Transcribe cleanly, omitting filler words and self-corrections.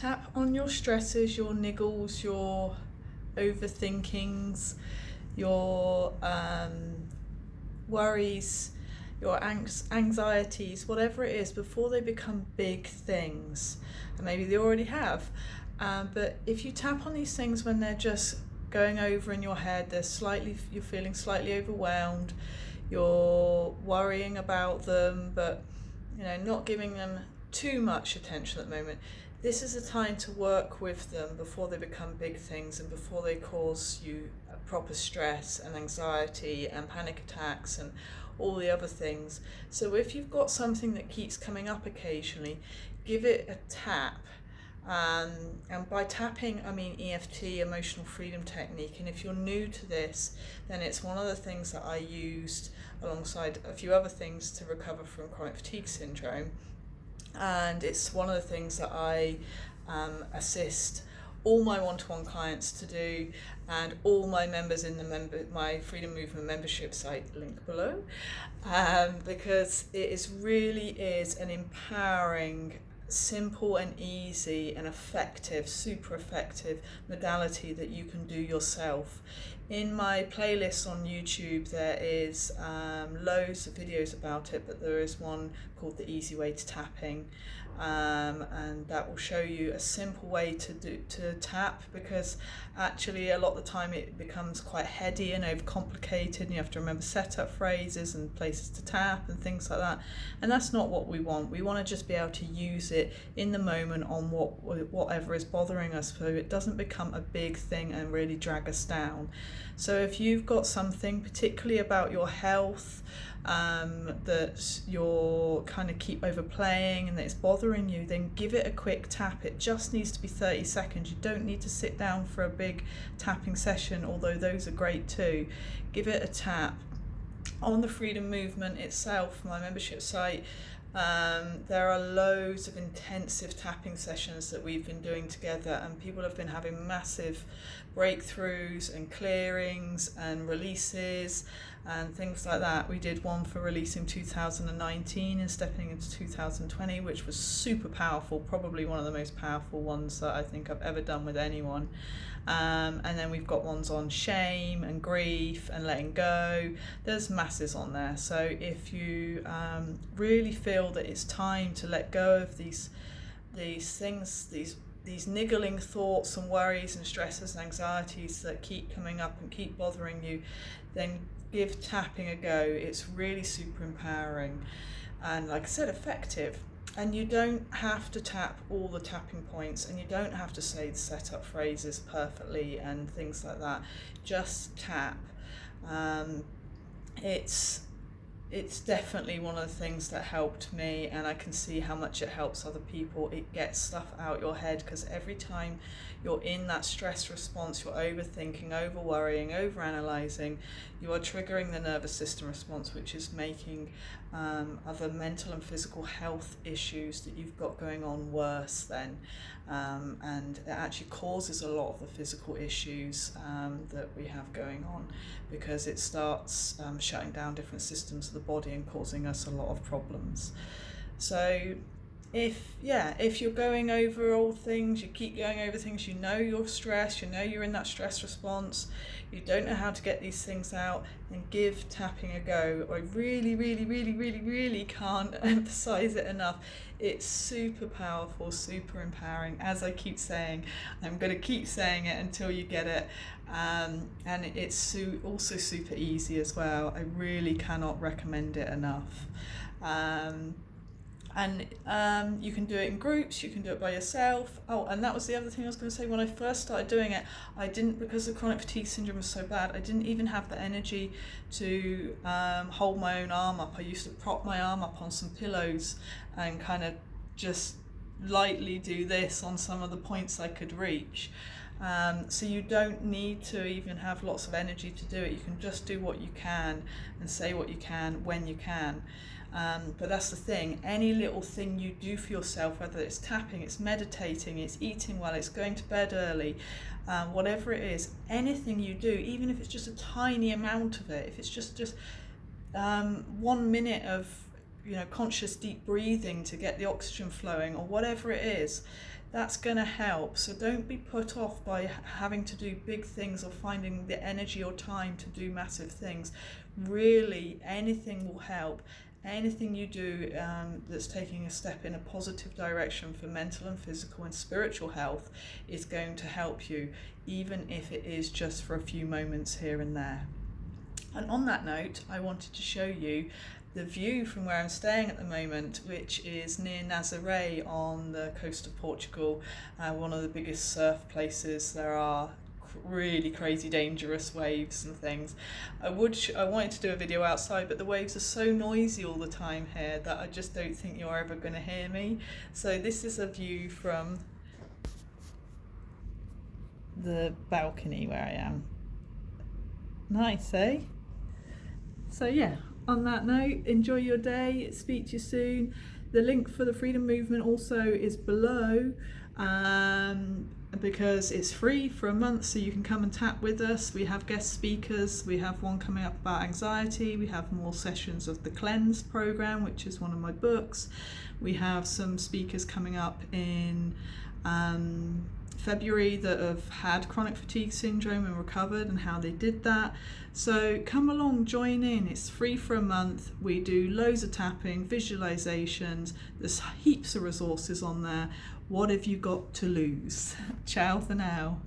Tap on your stresses, your niggles, your overthinkings, your worries, your anxieties, whatever it is, before they become big things. And maybe they already have. But if you tap on these things when they're just going over in your head, you're feeling slightly overwhelmed, you're worrying about them, but not giving them too much attention at the moment. This is a time to work with them before they become big things and before they cause you proper stress and anxiety and panic attacks and all the other things. So if you've got something that keeps coming up occasionally, give it a tap. And by tapping, I mean EFT, emotional freedom technique. And if you're new to this, then it's one of the things that I used alongside a few other things to recover from chronic fatigue syndrome. And it's one of the things that I assist all my one-to-one clients to do, and all my members in my Freedom Movement membership site, link below, because it really is an empowering, simple and easy and effective, super effective modality that you can do yourself. In my playlist on YouTube there is loads of videos about it, but there is one called The Easy Way to Tapping, and that will show you a simple way to tap, because actually a lot of the time it becomes quite heady and overcomplicated, and you have to remember setup phrases and places to tap and things like that, and that's not what we want. We want to just be able to use it in the moment on whatever is bothering us, so it doesn't become a big thing and really drag us down. So if you've got something particularly about your health that you're kind of keep overplaying and that it's bothering you, then give it a quick tap. It just needs to be 30 seconds. You don't need to sit down for a big tapping session, although those are great too. Give it a tap. On the Freedom Movement itself, my membership site, there are loads of intensive tapping sessions that we've been doing together, and people have been having massive breakthroughs and clearings and releases and things like that. We did one for releasing 2019 and stepping into 2020, which was super powerful, probably one of the most powerful ones that I think I've ever done with anyone. And then we've got ones on shame and grief and letting go. There's masses on there. So if you really feel that it's time to let go of these things, these niggling thoughts and worries and stresses and anxieties that keep coming up and keep bothering you, then give tapping a go. It's really super empowering and, like I said, effective. And you don't have to tap all the tapping points, and you don't have to say the setup phrases perfectly and things like that. Just tap. It's definitely one of the things that helped me, and I can see how much it helps other people. It gets stuff out your head, because every time you're in that stress response, you're overthinking, over worrying, over analysing, you are triggering the nervous system response, which is making other mental and physical health issues that you've got going on worse then. And it actually causes a lot of the physical issues that we have going on, because it starts shutting down different systems of the body and causing us a lot of problems. So if you're going over all things, you keep going over things, you know you're stressed, you know you're in that stress response, you don't know how to get these things out, then give tapping a go. I really, really, really, really, really can't emphasize it enough. It's super powerful, super empowering. As I keep saying, I'm going to keep saying it until you get it. And it's also super easy as well. I really cannot recommend it enough. And you can do it in groups, you can do it by yourself. Oh, and that was the other thing I was going to say. When I first started doing it, I didn't, because the chronic fatigue syndrome was so bad, I didn't even have the energy to hold my own arm up. I used to prop my arm up on some pillows and kind of just lightly do this on some of the points I could reach. So you don't need to even have lots of energy to do it. You can just do what you can and say what you can when you can. But that's the thing, any little thing you do for yourself, whether it's tapping, it's meditating, it's eating well, it's going to bed early, whatever it is, anything you do, even if it's just a tiny amount of it, if it's just 1 minute of conscious deep breathing to get the oxygen flowing, or whatever it is, that's going to help. So don't be put off by having to do big things or finding the energy or time to do massive things. Really, anything will help. Anything you do that's taking a step in a positive direction for mental and physical and spiritual health is going to help you, even if it is just for a few moments here and there. And on that note, I wanted to show you the view from where I'm staying at the moment, which is near Nazaré on the coast of Portugal, one of the biggest surf places. There are really crazy dangerous waves and things. I wanted to do a video outside, but the waves are so noisy all the time here that I just don't think you're ever going to hear me. So this is a view from the balcony where I am. Nice, eh? So yeah, on that note, enjoy your day, speak to you soon. The link for the Freedom Movement also is below, because it's free for a month, so you can come and tap with us. We have guest speakers, we have one coming up about anxiety, we have more sessions of the Cleanse program, which is one of my books. We have some speakers coming up in February that have had chronic fatigue syndrome and recovered, and how they did that. So come along, join in. It's free for a month. We do loads of tapping, visualizations, there's heaps of resources on there. What have you got to lose? Ciao for now.